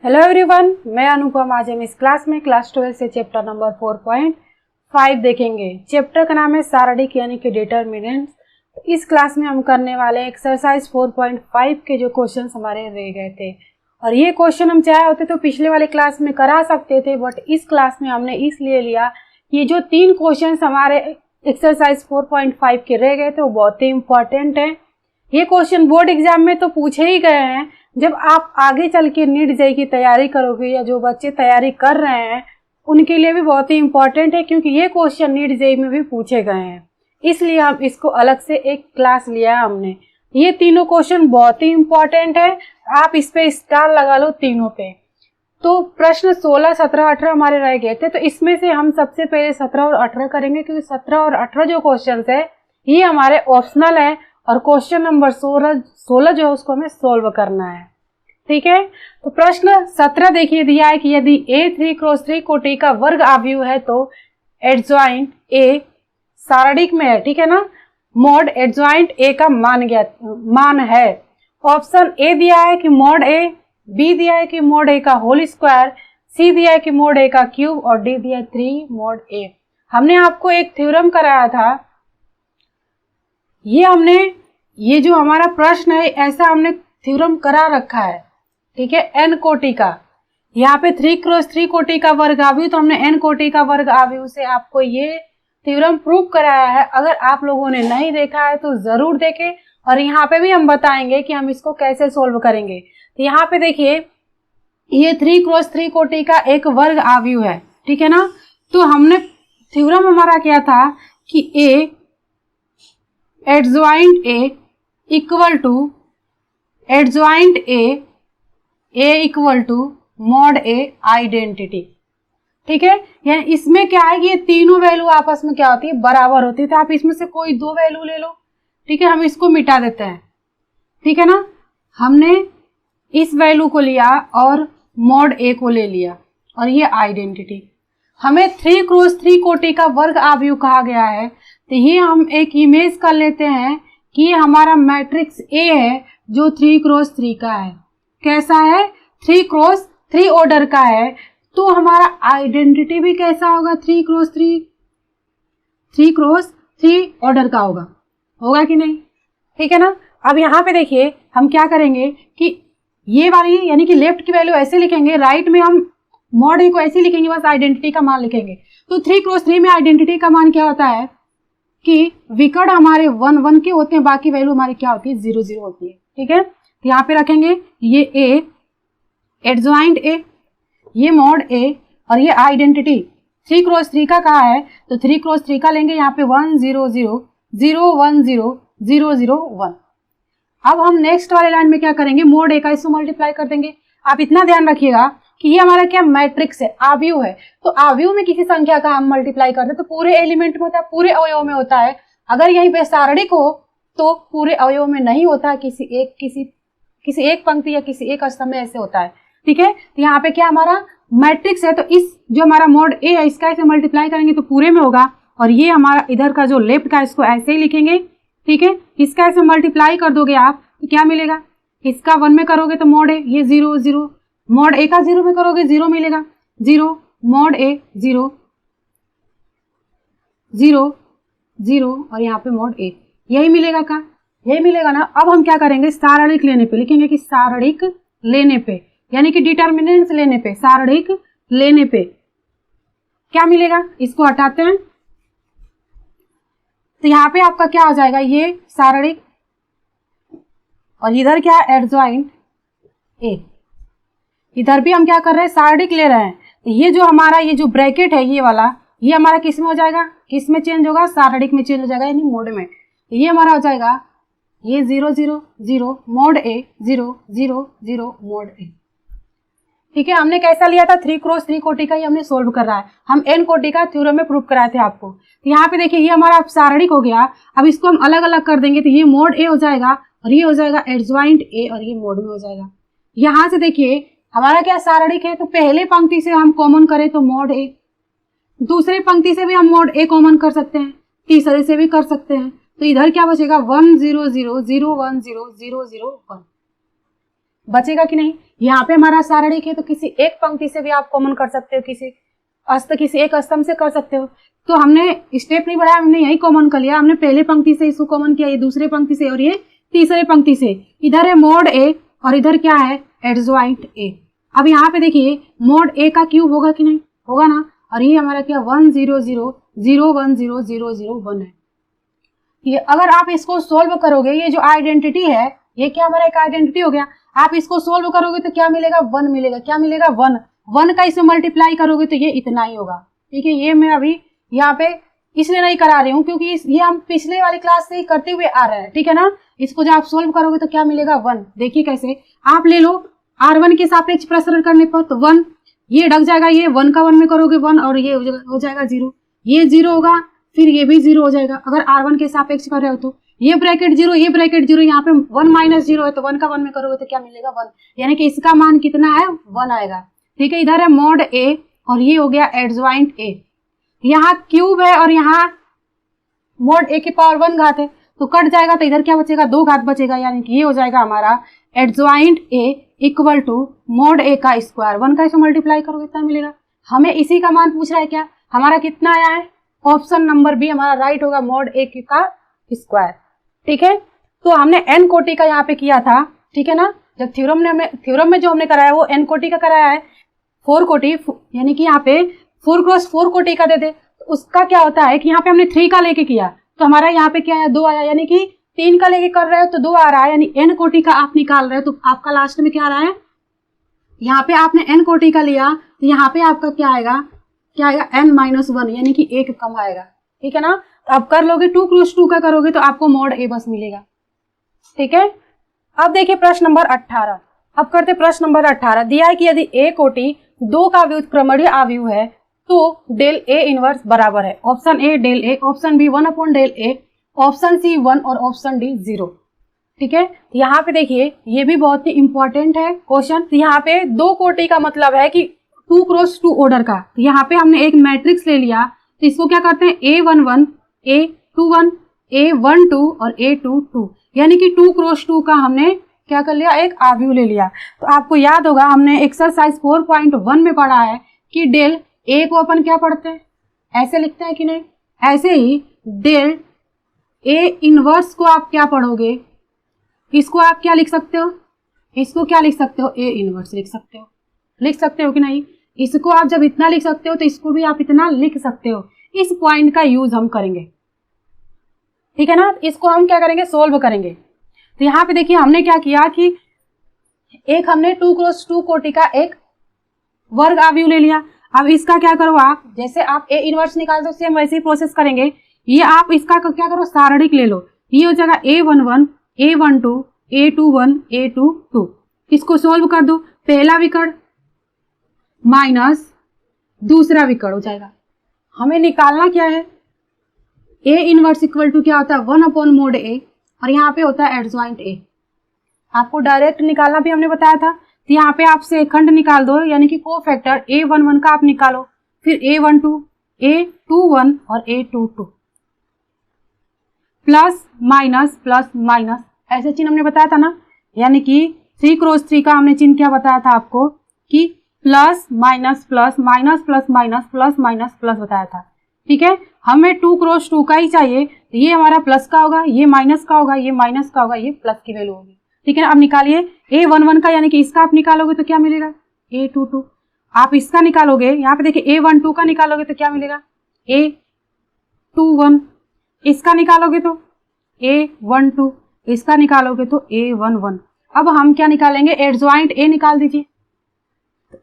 Hello everyone, मैं अनुपम। आज हम इस क्लास में क्लास 12 से चैप्टर नंबर 4.5 देखेंगे। चैप्टर का नाम है सारणिक यानी कि डिटर्मिनेंट्स। तो इस क्लास में हम करने वाले एक्सरसाइज 4.5 के जो क्वेश्चन हमारे रह गए थे, और ये क्वेश्चन हम चाहे होते तो पिछले वाले क्लास में करा सकते थे, बट इस क्लास में हमने इसलिए लिया कि ये जो 3 क्वेश्चन हमारे एक्सरसाइज 4.5 के रह गए थे वो बहुत ही इंपॉर्टेंट है। ये क्वेश्चन बोर्ड एग्जाम में तो पूछे ही गए हैं। जब आप आगे चल के नीट जेईई की तैयारी करोगे या जो बच्चे तैयारी कर रहे हैं उनके लिए भी बहुत ही इंपॉर्टेंट है, क्योंकि ये क्वेश्चन नीट जेईई में भी पूछे गए हैं। इसलिए हम इसको अलग से एक क्लास लिया है हमने। ये तीनों क्वेश्चन बहुत ही इंपॉर्टेंट है, आप इस पे स्टार लगा लो तीनों पे। तो प्रश्न 16, 17, 18 हमारे रह गए थे, तो इसमें से हम सबसे पहले 17 और 18 करेंगे, क्योंकि 17 और 18 जो क्वेश्चन है ये हमारे ऑप्शनल है और क्वेश्चन नंबर 16 जो है उसको हमें सोल्व करना है। ठीक है, तो प्रश्न 17 देखिए दिया है कि यदि A 3x3 कोटि का वर्ग आव्यूह है तो एडजॉइंट A सारणिक में है, ठीक है ना, मॉड एडजॉइंट A का मान है। ऑप्शन ए दिया है कि मॉड A, बी दिया है कि मॉड A का होल स्क्वायर, सी दिया है कि मॉड A का क्यूब और डी दिया है 3 मॉड A। हमने आपको एक थ्योरम कराया था, ये जो हमारा प्रश्न है ऐसा हमने थ्योरम करा रखा है, ठीक है, n कोटि का। यहाँ पे 3x3 कोटि का वर्ग आव्यूह, तो हमने n कोटि का वर्ग आव्यूह से आपको ये थ्योरम प्रूव कराया है। अगर आप लोगों ने नहीं देखा है तो जरूर देखें, और यहाँ पे भी हम बताएंगे कि हम इसको कैसे सोल्व करेंगे। तो यहाँ पे देखिए ये 3x3 कोटि का एक वर्ग आव्यूह है, ठीक है ना। तो हमने थ्योरम हमारा क्या था कि A adjoint A equal to adjoint A equal to mod A identity, ठीक है। यानी इसमें क्या है कि ये तीनों वैल्यू आपस में क्या होती है, बराबर होती है। तो आप इसमें से कोई 2 वैल्यू ले लो, ठीक है, हम इसको मिटा देते हैं, ठीक है ना। हमने इस वैल्यू को लिया और मॉड A को ले लिया और ये आइडेंटिटी। हमें 3x3 कोटि का वर्ग आव्यूह कहा गया है, तो ये हम एक इमेज कर लेते हैं कि ये हमारा मैट्रिक्स A है जो 3x3 का है। कैसा है, 3x3 ऑर्डर का है। तो हमारा आइडेंटिटी भी कैसा होगा, 3x3 ऑर्डर का होगा कि नहीं, ठीक है ना। अब यहाँ पे देखिए हम क्या करेंगे कि ये वाली यानी कि लेफ्ट की वैल्यू ऐसे लिखेंगे, राइट में हम मॉड A को ऐसे लिखेंगे, बस आइडेंटिटी का मान लिखेंगे। तो 3x3 में आइडेंटिटी का मान क्या होता है कि विकर्ण हमारे 1 1 के होते हैं, बाकी वैल्यू हमारी क्या होती है, 0 0 होती है, ठीक है। तो यहाँ पे रखेंगे ये A एडजॉइंट A, ये मॉड A और ये आइडेंटिटी 3x3 का कहा है, तो 3x3 का लेंगे यहाँ पे 1 0 0 0 1 0 0 0 1। अब हम नेक्स्ट वाले लाइन में क्या करेंगे, मॉड A का इसको मल्टीप्लाई कर देंगे। आप इतना ध्यान रखिएगा कि ये हमारा क्या मैट्रिक्स है, आव्यूह है। तो आव्यूह में किसी संख्या का हम मल्टीप्लाई करते हैं तो पूरे एलिमेंट में होता है, पूरे अवयव में होता है। अगर यहीं पे सारणिक हो तो पूरे अवयव में नहीं होता, किसी एक पंक्ति या किसी एक स्तंभ में ऐसे होता है, ठीक है। तो यहाँ पे क्या हमारा मैट्रिक्स है, तो इस जो हमारा मॉड A है इसका ऐसे मल्टीप्लाई करेंगे तो पूरे में होगा, और ये हमारा इधर का जो लेफ्ट का इसको ऐसे ही लिखेंगे, ठीक है। इसका ऐसे मल्टीप्लाई कर दोगे आप तो क्या मिलेगा, इसका 1 में करोगे तो मॉड A ये 0 0, मॉड A का 0 में करोगे 0 मिलेगा, 0 मॉड A 0 0 0 और यहाँ पे मॉड A यही मिलेगा का, यही मिलेगा ना। अब हम क्या करेंगे, सारणिक लेने पे लिखेंगे कि सारणिक लेने पे यानी कि डिटर्मिनेंट्स लेने पे, सारणिक लेने पे क्या मिलेगा, इसको हटाते हैं तो यहाँ पे आपका क्या हो जाएगा, ये सारणिक और इधर क्या है एडजॉइंट A। इधर भी हम क्या कर रहे हैं, सारणिक ले रहे हैं। तो ये जो हमारा ये जो ब्रैकेट है ये वाला, ये हमारा किस में हो जाएगा, किस में चेंज होगा, सारणिक में चेंज हो जाएगा यानी मोड में। तो ये हमारा हो जाएगा ये 0 0 0 मॉड A 0 0 0 मॉड A, ठीक है। हमने कैसा लिया था, 3x3 कोटि का ही हमने सोल्व कर रहा है। हम n कोटि का थ्योरम में प्रूव कराए थे आपको। तो यहाँ पे देखिए ये हमारा सारणिक हो गया। अब इसको हम अलग अलग कर देंगे तो ये मॉड A हो जाएगा और ये हो जाएगा एडजॉइंट A और ये मॉड में हो जाएगा। यहाँ से देखिए हमारा क्या सारणिक है, तो पहले पंक्ति से हम कॉमन करें तो मॉड A, दूसरे पंक्ति से भी हम मॉड A कॉमन कर सकते हैं, तीसरे से भी कर सकते हैं। तो इधर क्या बचेगा, 1 0 0 0 1 0 0 0 1 बचेगा कि नहीं। यहाँ पे हमारा सारणिक है तो किसी एक पंक्ति से भी आप कॉमन कर सकते हो, किसी एक स्तंभ से कर सकते हो। तो हमने स्टेप नहीं बढ़ाया, हमने यही कॉमन कर लिया। हमने पहले पंक्ति से इसको कॉमन किया, ये दूसरे पंक्ति से और ये तीसरे पंक्ति से। इधर है मोड ए और इधर क्या है, एडजॉइंट ए। अब यहाँ पे देखिए मोड ए का क्यूब होगा कि नहीं, होगा ना। और ये हमारा क्या 1 0 0 0 1 0 0 0 1 है। ये अगर आप इसको सोल्व करोगे, ये जो आइडेंटिटी है ये क्या हमारा एक आइडेंटिटी हो गया। आप इसको सोल्व करोगे तो क्या मिलेगा, 1 मिलेगा। क्या मिलेगा, 1। 1 का इसे मल्टीप्लाई करोगे तो ये इतना ही होगा। ठीक है, ये मैं अभी यहाँ पे इसलिए नहीं करा रही हूँ क्योंकि ये हम पिछले वाली क्लास से ही करते हुए आ रहे हैं। ठीक है ना। इसको जब आप सोल्व करोगे तो क्या मिलेगा, 1। देखिए कैसे, आप ले लो R1 के सापेक्ष प्रसरण करने पर तो 1 ये ढक जाएगा, ये 1 का 1 में करोगे 1 और ये हो जाएगा 0, ये 0 होगा, फिर ये भी 0 हो जाएगा। अगर R1 के सापेक्ष कर रहे हो तो ये ब्रैकेट 0, ये ब्रैकेट 0, यहाँ पे 1 माइनस 0 है तो 1 का 1 में करोगे तो क्या मिलेगा, 1। यानी कि इसका मान कितना है, 1 आएगा। ठीक है, इधर है मोड ए और ये हो गया एडजॉइंट ए। यहाँ क्यूब है और यहाँ मोड ए की पावर 1 घात है तो कट जाएगा तो इधर क्या बचेगा, 2 घात बचेगा। यानी कि ये हो जाएगा हमारा adjoint A equal to mod A का स्क्वायर। 1 का इसे मल्टीप्लाई करोगे कितना मिलेगा। हमें इसी का मान पूछ रहा है। क्या हमारा कितना आया है, ऑप्शन नंबर बी हमारा राइट होगा, मोड ए का स्क्वायर। ठीक है, तो हमने एन कोटि का यहाँ पे किया था। ठीक है ना, जब थ्योरम में जो हमने कराया वो एन कोटि का कराया है। 4 कोटि यानी कि यहाँ पे 4 क्रॉस 4 कोटि का दे दे तो उसका क्या होता है कि यहाँ पे हमने 3 का लेके किया तो हमारा यहाँ पे क्या आया, 2 आया। यानी कि 3 का लेके कर रहे हो तो 2 आ रहा है, यानी एन कोटि का आप निकाल रहे हो तो आपका लास्ट में क्या आ रहा है, यहाँ पे आपने एन कोटि का लिया तो यहाँ पे आपका क्या आएगा, n-1 यानी कि 1 कम आएगा। ठीक है ना। तो आप कर लोगे 2 क्रॉस 2 का करोगे तो आपको मोड ए बस मिलेगा। ठीक है, अब देखिए प्रश्न नंबर 18। अब करते प्रश्न नंबर 18। दिया है कि यदि ए कोटि 2 का व्युत्क्रमणीय आव्यूह है तो डेल ए इनवर्स बराबर है। Option A del A, option B 1 del A, option C 1 और ऑप्शन डी 0। ठीक है, यहाँ पे देखिए ये भी बहुत ही इंपॉर्टेंट है क्वेश्चन। यहाँ पे 2 कोटि का मतलब है कि 2 क्रॉस 2 ऑर्डर का। तो यहाँ पे हमने एक मैट्रिक्स ले लिया तो इसको क्या करते हैं, A11 A21 A12 और A22 यानी कि 2 क्रॉस 2 का हमने क्या कर लिया, एक आव्यूह ले लिया। तो आपको याद होगा हमने एक्सरसाइज 4.1 में पढ़ा है कि डेल ए को अपन क्या पढ़ते हैं, ऐसे लिखते हैं कि नहीं। ऐसे ही डेल ए इनवर्स को आप क्या पढ़ोगे, इसको आप क्या लिख सकते हो, इसको क्या लिख सकते हो, ए इनवर्स लिख सकते हो कि नहीं। इसको आप जब इतना लिख सकते हो तो इसको भी आप इतना लिख सकते हो। इस पॉइंट का यूज हम करेंगे। ठीक है ना, इसको हम क्या करेंगे, सोल्व करेंगे। तो यहाँ पे देखिए हमने क्या किया कि एक हमने 2 क्रॉस 2 कोटि का एक वर्ग आव्यूह ले लिया। अब इसका क्या करो, आप जैसे आप ए इनवर्स निकालते हो सेम वैसे ही प्रोसेस करेंगे। ये आप इसका क्या करो, सारणिक ले लो। ये हो जाएगा A11 A12 A21 A22। इसको सोल्व कर दो, पहला विकर्ण माइनस दूसरा विकर्ण हो जाएगा। हमें निकालना क्या है, ए इनवर्स इक्वल टू क्या होता है, 1 मोड ए और यहाँ पे होता है एडजॉइंट ए। आपको डायरेक्ट निकालना भी हमने बताया था। तो यहाँ पे आप सेकंड निकाल दो, यानी कि कोफैक्टर A11 का आप निकालो, फिर A12 A21 और A22 प्लस माइनस ऐसे चिन्ह हमने बताया था ना। यानी कि 3 क्रॉस 3 का हमने चिन्ह क्या बताया था आपको कि plus minus plus minus plus minus plus minus plus बताया था। ठीक है, हमें 2 क्रॉस 2 का ही चाहिए। ये हमारा प्लस का होगा, ये माइनस का होगा, ये माइनस का होगा, ये प्लस की वैल्यू होगी। ठीक है, अब निकालिए A11 का, यानी कि इसका आप निकालोगे तो क्या मिलेगा, A22। आप इसका निकालोगे, यहाँ पे देखिए A12 का निकालोगे तो क्या मिलेगा, A21। इसका निकालोगे तो A12, इसका निकालोगे तो A11। अब हम क्या निकालेंगे, एडजॉइंट ए निकाल दीजिए।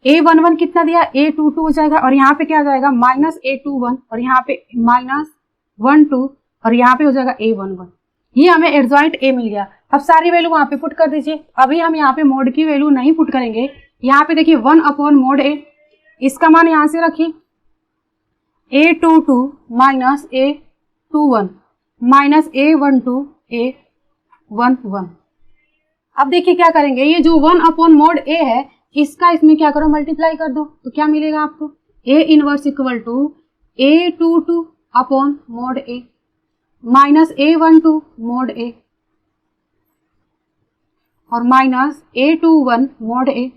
A11 कितना दिया, A22 हो जाएगा और यहाँ पे क्या आ जाएगा, माइनस A21 और यहाँ पे -12 और यहाँ पे हो जाएगा A11। ये हमें एडजॉइंट ए मिल गया। अब सारी वैल्यू वहां पे पुट कर दीजिए। अभी हम यहाँ पे मोड की वैल्यू नहीं पुट करेंगे। यहाँ पे देखिए 1 मोड ए, इसका मान यहाँ से रखिए A22 minus A21 minus A12 A11। अब देखिए क्या करेंगे, ये जो 1 मोड ए है इसका इसमें क्या करो, मल्टीप्लाई कर दो तो क्या मिलेगा आपको, A inverse equal to A22 upon mod A minus A12 mod A और माइनस A21 मोड ए।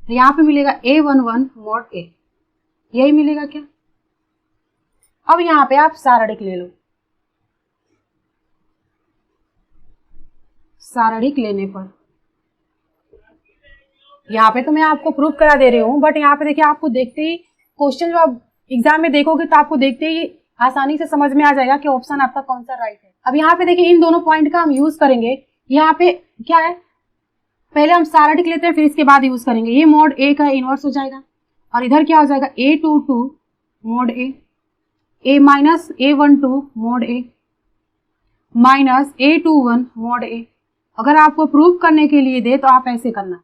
तो यहाँ पे मिलेगा A11 mod A, यही मिलेगा क्या। अब यहाँ पे आप सारणिक ले लो, सारणिक लेने पर यहाँ पे तो मैं आपको प्रूफ करा दे रही हूँ, बट यहाँ पे देखिए आपको देखते ही क्वेश्चन जो आप एग्जाम में देखोगे तो आपको देखते ही आसानी से समझ में आ जाएगा कि ऑप्शन आपका कौन सा राइट है। अब यहाँ पे देखिए इन दोनों पॉइंट का हम यूज करेंगे। यहाँ पे क्या है, पहले हम सारणिक लेते हैं फिर इसके बाद यूज करेंगे। ये मॉड ए का इनवर्स हो जाएगा और इधर क्या हो जाएगा A22 mod A, A minus A12 mod A minus A21 mod A. अगर आपको प्रूफ करने के लिए दे तो आप ऐसे करना,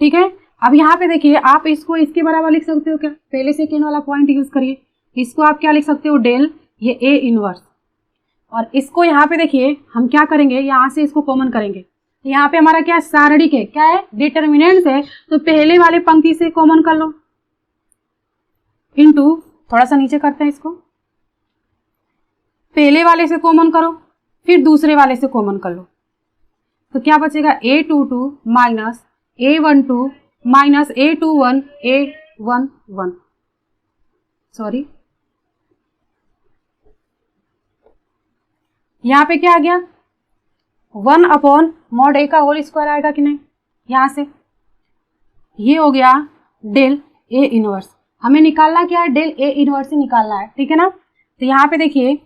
ठीक है। अब यहाँ पे देखिए आप इसको इसके बराबर लिख सकते हो क्या, पहले सेकेंड वाला पॉइंट यूज करिए। इसको आप क्या लिख सकते हो, डेल ये A इनवर्स, और इसको यहाँ पे देखिए हम क्या करेंगे, यहाँ से इसको कॉमन करेंगे। तो यहाँ पे हमारा क्या सारणिक है, क्या है डिटर्मिनेंट्स है, तो पहले वाले पंक्ति से कॉमन कर लो इनटू, थोड़ा सा नीचे करते हैं इसको, पहले वाले से कॉमन करो फिर दूसरे वाले से कॉमन कर लो, तो क्या बचेगा A22 minus A12 minus A21 A11, sorry यहाँ पे क्या आ गया 1 अपॉन मॉड ए का होल स्क्वायर आएगा कि नहीं, यहाँ से ये हो गया डेल ए इनवर्स। हमें निकालना क्या है, डेल ए इनवर्स ही निकालना है, ठीक है ना। तो यहाँ पे देखिए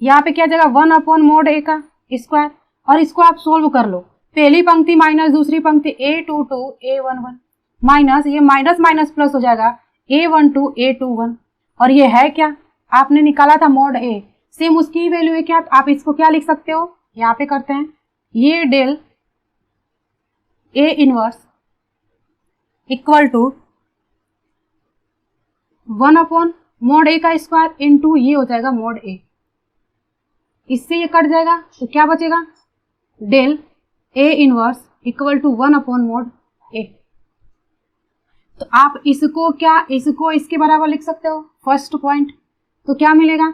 यहाँ पे क्या जगह 1 अपॉन मॉड ए का स्क्वायर, और इसको आप सोल्व कर लो, पहली पंक्ति माइनस दूसरी पंक्ति A22 A11 माइनस ये माइनस माइनस प्लस हो जाएगा A12 A21, और ये है क्या आपने निकाला था मॉड ए, सेम उसकी वैल्यू है क्या, आप इसको क्या लिख सकते हो, यहाँ पे करते हैं ये del A inverse equal to 1 upon mod A का स्क्वायर इनटू ये हो जाएगा मॉड ए, इससे ये कट जाएगा तो क्या बचेगा del A inverse equal to 1 upon mod A. तो आप इसको क्या, इसको इसके बराबर लिख सकते हो फर्स्ट पॉइंट, तो क्या मिलेगा,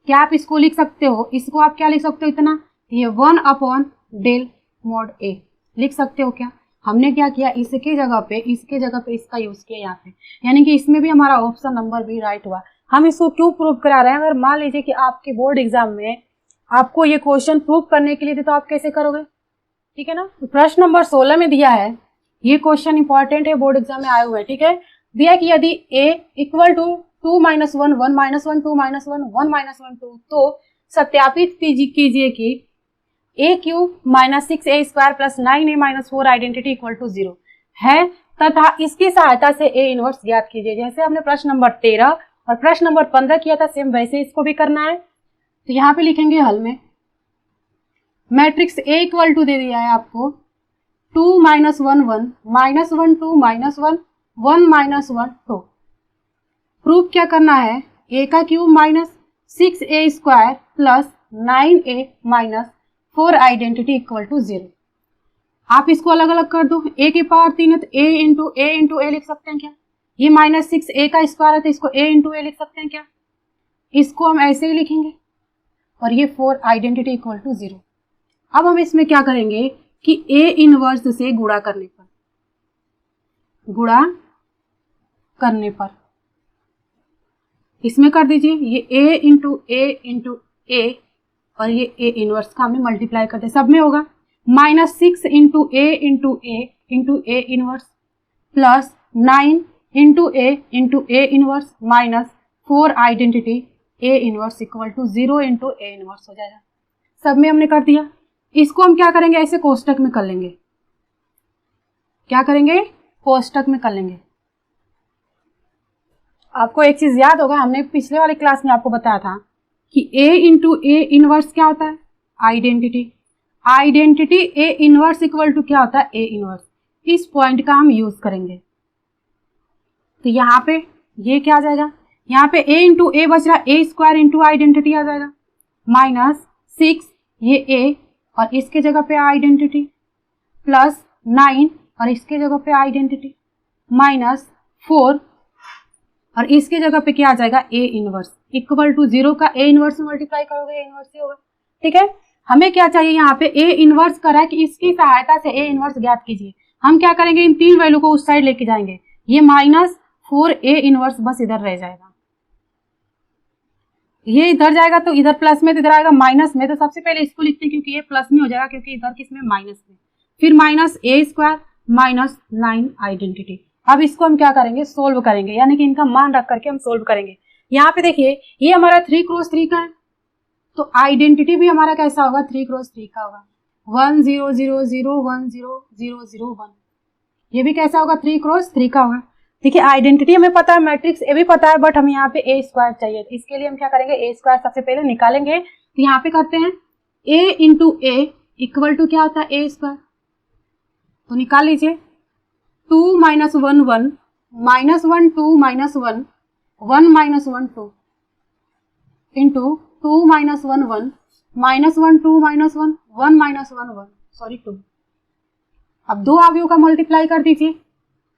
क्या आप इसको लिख सकते हो, इसको आप क्या लिख सकते हो इतना, ये 1 अपॉन डेल मॉड ए लिख सकते हो क्या। हमने क्या किया, इसके जगह पे इसका यूज किया यहाँ पे, यानी कि इसमें भी हमारा ऑप्शन नंबर भी राइट हुआ। हम इसको क्यों प्रूव करा रहे हैं, अगर मान लीजिए कि आपके बोर्ड एग्जाम में आपको ये क्वेश्चन प्रूव करने के लिए दे तो आप कैसे करोगे, ठीक है ना। तो प्रश्न नंबर 16 में दिया है, ये क्वेश्चन इंपॉर्टेंट है, बोर्ड एग्जाम में आए हुए हैं, ठीक है। दिया कि यदि a equal to 2 minus 1 1 minus 1 2 minus 1 1 minus 1 2, तो सत्यापित कीजिए कि a cube minus 6a square plus 9a minus 4 identity equal to 0 है, तथा इसकी सहायता से a इनवर्स ज्ञात कीजिए। जैसे हमने प्रश्न नंबर 13 और प्रश्न नंबर 15 किया था, सेम वैसे इसको भी करना है। तो यहाँ पे लिखेंगे हल में, मैट्रिक्स A इक्वल टू दे दिया है आपको 2 minus 1 1 minus 1 2 minus 1 1 minus 1 2। Proof क्या करना है, a का cube minus 6a square plus 9a minus 4 identity equal to 0। आप इसको अलग अलग कर दो, a की पावर 3 है तो a इंटू a लिख सकते हैं क्या, ये माइनस 6a का स्क्वायर है तो इसको a इंटू a लिख सकते हैं क्या, इसको हम ऐसे ही लिखेंगे, और ये 4 आइडेंटिटी इक्वल टू 0। अब हम इसमें क्या करेंगे कि a इनवर्स से गुणा करने पर इसमें कर दीजिए, ये a इंटू a और ये a इनवर्स का हमने मल्टीप्लाई करते सब में होगा, minus 6 into a inverse plus 9 into a inverse minus 4 identity a inverse equal to 0 into a inverse हो जाएगा। सब में हमने कर दिया। इसको हम क्या करेंगे, ऐसे कोष्टक में कर लेंगे, क्या करेंगे कोष्टक में कर लेंगे। आपको एक चीज याद होगा, हमने पिछले वाले क्लास में आपको बताया था कि a इंटू a इनवर्स क्या होता है, identity a inverse equal to क्या होता है, a इनवर्स। इस पॉइंट का हम यूज करेंगे। तो यहाँ पे ये क्या आ जाएगा, यहाँ पे a इंटू a बच रहा, a स्क्वायर इंटू आइडेंटिटी आ जाएगा, माइनस 6 ये a और इसके जगह पे आइडेंटिटी प्लस 9 और इसके जगह पे आइडेंटिटी माइनस 4 और इसके जगह पे क्या आ जाएगा a इनवर्स इक्वल टू 0 का a इनवर्स में मल्टीप्लाई करोगे a इनवर्स ही होगा, ठीक है। हमें क्या चाहिए, यहाँ पे a इनवर्स करा है कि इसकी सहायता से a इनवर्स ज्ञात कीजिए। हम क्या करेंगे, इन 3 वैल्यू को उस साइड लेके जाएंगे, ये -4a इनवर्स बस इधर रह जाएगा, ये इधर जाएगा तो इधर प्लस में, तो इधर आएगा माइनस में, तो सबसे पहले इसको लिखते हैं क्योंकि ये प्लस में हो जाएगा, क्योंकि इधर किसमें, माइनस में, फिर -a² -9 आइडेंटिटी। अब इसको हम क्या करेंगे, सोल्व करेंगे, यानी कि इनका मान रख करके हम सोल्व करेंगे। यहाँ पे देखिए ये हमारा 3 क्रॉस 3 का है, तो आइडेंटिटी भी हमारा कैसा होगा, 3 क्रॉस 3 का होगा, 1 0 0 0 1 0 0 0 1, ये भी कैसा होगा, 3 क्रॉस 3 का होगा। देखिए आइडेंटिटी हमें पता है, मैट्रिक्स ए भी पता है, बट हमें यहाँ पे a² चाहिए, तो इसके लिए हम क्या करेंगे, a² सबसे पहले निकालेंगे। तो यहाँ पे करते हैं a into a equal to क्या होता है, a², तो निकाल लीजिए 2 - 1 1 -1 2 - 1 1 -1 2 इंटू 2 - 1 1 -1 2 -1 1 -1 1 सॉरी 2। अब दो अवयवों का मल्टीप्लाई कर दीजिए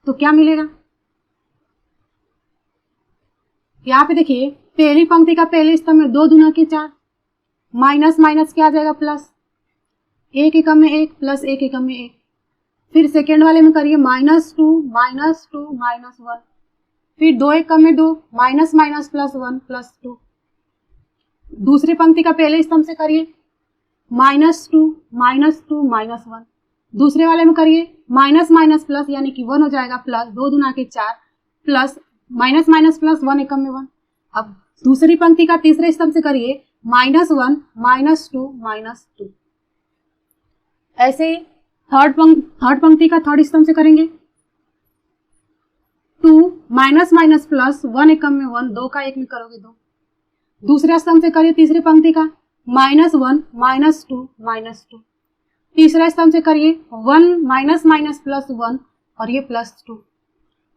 तो क्या मिलेगा, यहाँ पे देखिए पहली पंक्ति का पहले स्तंभ में 2 दूना के 4, माइनस माइनस क्या आ जाएगा प्लस, 1 एकम में 1 प्लस 1 एकम में 1, फिर सेकेंड वाले में करिए -2 -1, फिर 2 एकम में 2 माइनस माइनस प्लस 1 प्लस 2, दूसरी पंक्ति का पहले स्तंभ से करिए -2 -1, दूसरे वाले में करिए माइनस माइनस प्लस यानी कि 1 हो जाएगा, प्लस 2 दूना के 4 प्लस माइनस माइनस प्लस 1 एकम में 1। अब दूसरी पंक्ति का तीसरे स्तंभ से करिए -1 -2 -2। ऐसे ही थर्ड पंक्ति का थर्ड स्तंभ से करेंगे 2 माइनस माइनस प्लस 1 एकम में 1, 2 का 1 में करोगे 2। दूसरे स्तंभ से करिए तीसरी पंक्ति का -1 -2 -2। तीसरा स्तंभ से करिए 1 माइनस माइनस प्लस 1 और ये +2,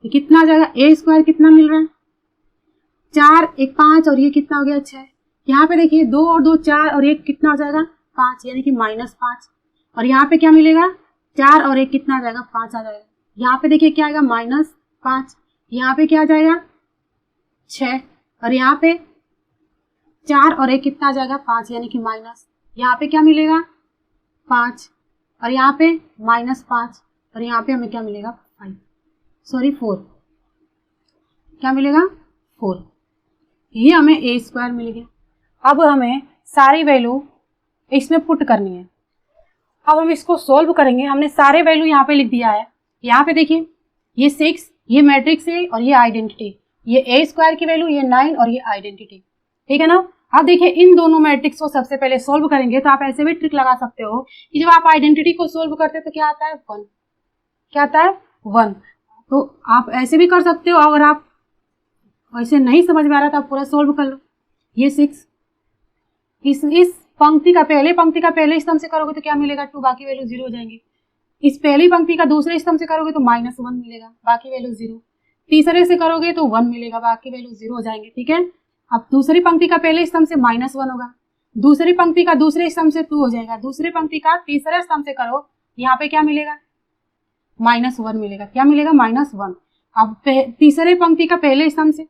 ये कितना आ जाएगा, a² कितना मिल रहा है 4 1 5 और ये कितना हो गया 6। यहाँ पे देखिए 2 और 2 4 और 1 कितना हो जाएगा 5 यानी कि -5, और यहाँ पे क्या मिलेगा 4 और 1 कितना आ जाएगा 5 आ जाएगा। यहाँ पे देखिए क्या आएगा -5, यहाँ पे क्या आ जाएगा 6 और यहाँ पे 4 और 1 कितना आ जाएगा 5 यानी कि माइनस, यहाँ पे क्या मिलेगा 5 और यहाँ पे -5 और यहाँ पे हमें क्या मिलेगा 4, क्या मिलेगा 4, ये हमें a² मिल गया। अब हमें सारी वैल्यू इसमें पुट करनी है। अब हम इसको सोल्व करेंगे, हमने सारे वैल्यू यहाँ पे लिख दिया है। यहाँ पे देखिए ये 6, ये मैट्रिक्स है और ये आइडेंटिटी, ये a² की वैल्यू, ये 9 और ये आइडेंटिटी, ठीक है ना। अब देखिए इन दोनों मैट्रिक्स को सबसे पहले सोल्व करेंगे, तो आप ऐसे भी ट्रिक लगा सकते हो कि जब आप आइडेंटिटी को सोल्व करते हैं तो क्या आता है 1, क्या आता है 1। तो आप ऐसे भी कर सकते हो, अगर आप ऐसे नहीं समझ में आ रहा तो आप पूरा सोल्व कर लो। ये 6 इस पंक्ति का पहले स्तंभ से करोगे तो क्या मिलेगा 2, बाकी वैल्यू 0 हो जाएंगे। इस पहली पंक्ति का दूसरे स्तंभ से करोगे तो -1 मिलेगा, बाकी वैल्यू 0। तीसरे से करोगे तो 1 मिलेगा, बाकी वैल्यू 0 हो जाएंगे, ठीक है। अब दूसरी पंक्ति का पहले स्तंभ से -1 होगा, दूसरी पंक्ति का दूसरे स्तंभ से 2 हो जाएगा, दूसरी पंक्ति का तीसरे स्तंभ से करो, यहाँ पे क्या मिलेगा -1 मिलेगा, क्या मिलेगा -1। अब तीसरे पंक्ति का पहले स्तंभ से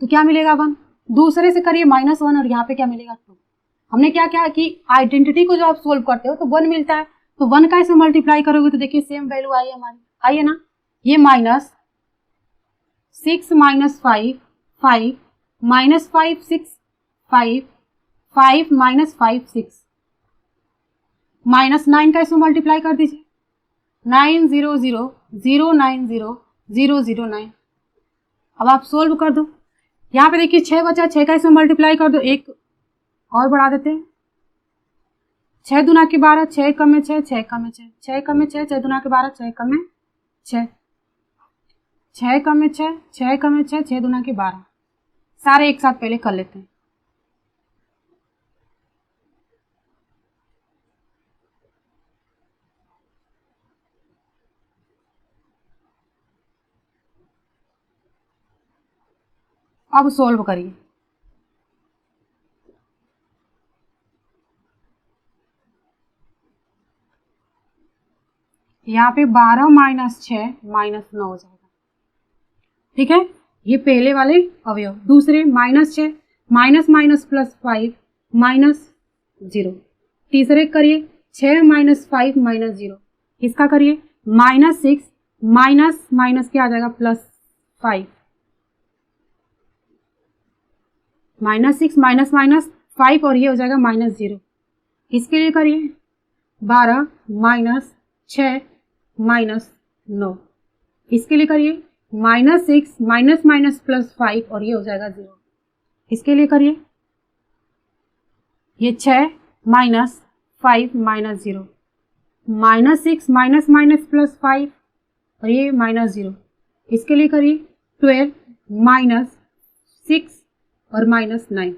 तो क्या मिलेगा 1, दूसरे से करिए -1 और यहाँ पे क्या मिलेगा 2। हमने क्या किया कि आइडेंटिटी को जो आप सोल्व करते हो तो 1 मिलता है, तो 1 का इसे मल्टीप्लाई करोगे तो देखिए सेम वैल्यू आई है हमारी, आई है ना। ये -6 -5 5 -5 6 5 5 -5 6 -9 का इसमें मल्टीप्लाई कर दीजिए 9 0 0 0 9 0 0 0 9। अब आप सोल्व कर दो, यहाँ पे देखिए 6 बचा, 6 का इसमें मल्टीप्लाई कर दो, एक और बढ़ा देते हैं 6 दूना के 12 6 कम में 6 6 कम में 6 6 कम में 6 6 दूना के 12 6 कम में 6 6 कम में 6 6 कम में 6 6 दूना के 12, सारे एक साथ पहले कर लेते हैं। अब सोल्व करिए, यहाँ पे 12 - 6 -9 हो जाएगा, ठीक है। ये पहले वाले अवयव, दूसरे -6 माइनस माइनस +5 -0, तीसरे करिए 6 - 5 -0, इसका करिए -6 माइनस माइनस क्या आ जाएगा +5, -6 माइनस माइनस 5 और ये हो जाएगा -0। इसके लिए करिए 12 माइनस 6 माइनस 9। इसके लिए करिए -6 माइनस माइनस +5 और ये हो जाएगा 0। इसके लिए करिए ये 6 माइनस 5 माइनस 0, -6 माइनस माइनस +5 और ये -0। इसके लिए करिए 12 माइनस 6 और -9।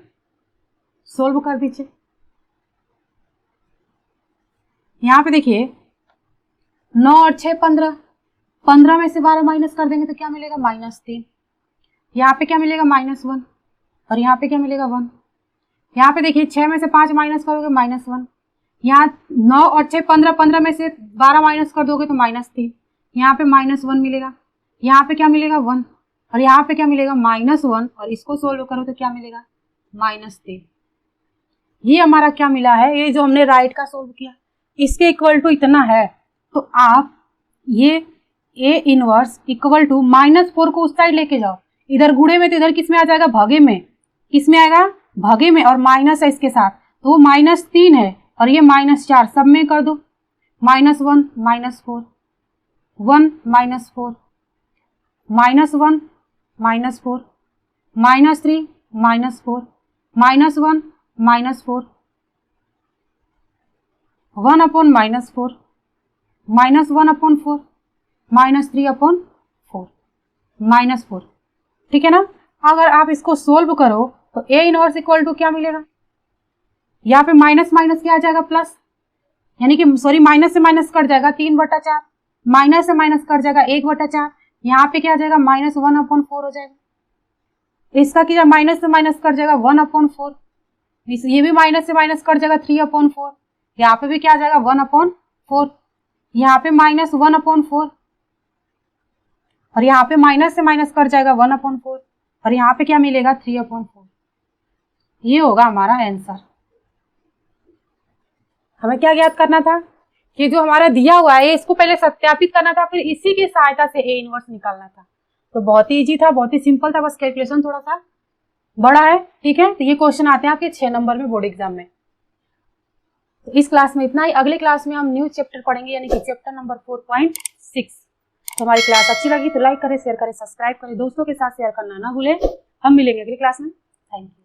सोल्व कर दीजिए। यहाँ पे देखिए 9 और 6 15, 15 में से 12 माइनस कर देंगे तो क्या मिलेगा -3। यहाँ पे क्या मिलेगा -1 और यहाँ पे क्या मिलेगा 1। यहाँ पे देखिए 6 में से 5 माइनस करोगे -1। यहाँ 9 और 6 15, 15 में से 12 माइनस कर दोगे तो -3। यहाँ पे -1 मिलेगा, यहाँ पे क्या मिलेगा 1 और यहाँ पे क्या मिलेगा -1 और इसको सोल्व करो तो क्या मिलेगा -3। ये हमारा क्या मिला है, ये जो हमने राइट का सोल्व किया इसके इक्वल टू इतना है। तो आप ये A इनवर्स इक्वल टू -4 को उस साइड लेके जाओ, इधर गुणे में तो इधर किस में आ जाएगा भागे में, किस में आएगा भागे में, और माइनस है इसके साथ तो वो -3 है और ये -4 सब में कर दो। -1 -4 1 -4 -1 -4 -3 -4 -1 -4 1/-4 -1/4 -3/4 -4, ठीक है ना। अगर आप इसको सोल्व करो तो A इनवर्स इक्वल टू क्या मिलेगा, यहाँ पे माइनस माइनस क्या आ जाएगा प्लस, यानी कि सॉरी माइनस से माइनस कट जाएगा 3/4, माइनस से माइनस कट जाएगा 1/4, यहाँ पे क्या आ जाएगा -1/4 हो जाएगा। इसका क्या माइनस से माइनस कट जाएगा 1/4, ये भी माइनस से माइनस कट जाएगा 3/4, यहाँ पे भी क्या आ जाएगा 1/4, यहाँ पे -1/4 और यहाँ पे माइनस से माइनस कट जाएगा 1/4 और यहाँ पे क्या मिलेगा 3/4। ये होगा हमारा आंसर। हमें क्या ज्ञात करना था कि जो हमारा दिया हुआ है इसको पहले सत्यापित करना था, फिर इसी की सहायता से A इनवर्स निकालना था। तो बहुत ही इजी था, बहुत ही सिंपल था, बस कैलकुलेशन थोड़ा सा बड़ा है, ठीक है। तो ये क्वेश्चन आते हैं आपके 6 नंबर में बोर्ड एग्जाम में। तो इस क्लास में इतना ही, अगले क्लास में हम न्यू चैप्टर पढ़ेंगे यानी कि चैप्टर नंबर 4.6। तो हमारी क्लास अच्छी लगी तो लाइक करें, शेयर करें, सब्सक्राइब करें, दोस्तों के साथ शेयर करना ना भूलें। हम मिलेंगे अगली क्लास में। Thank you.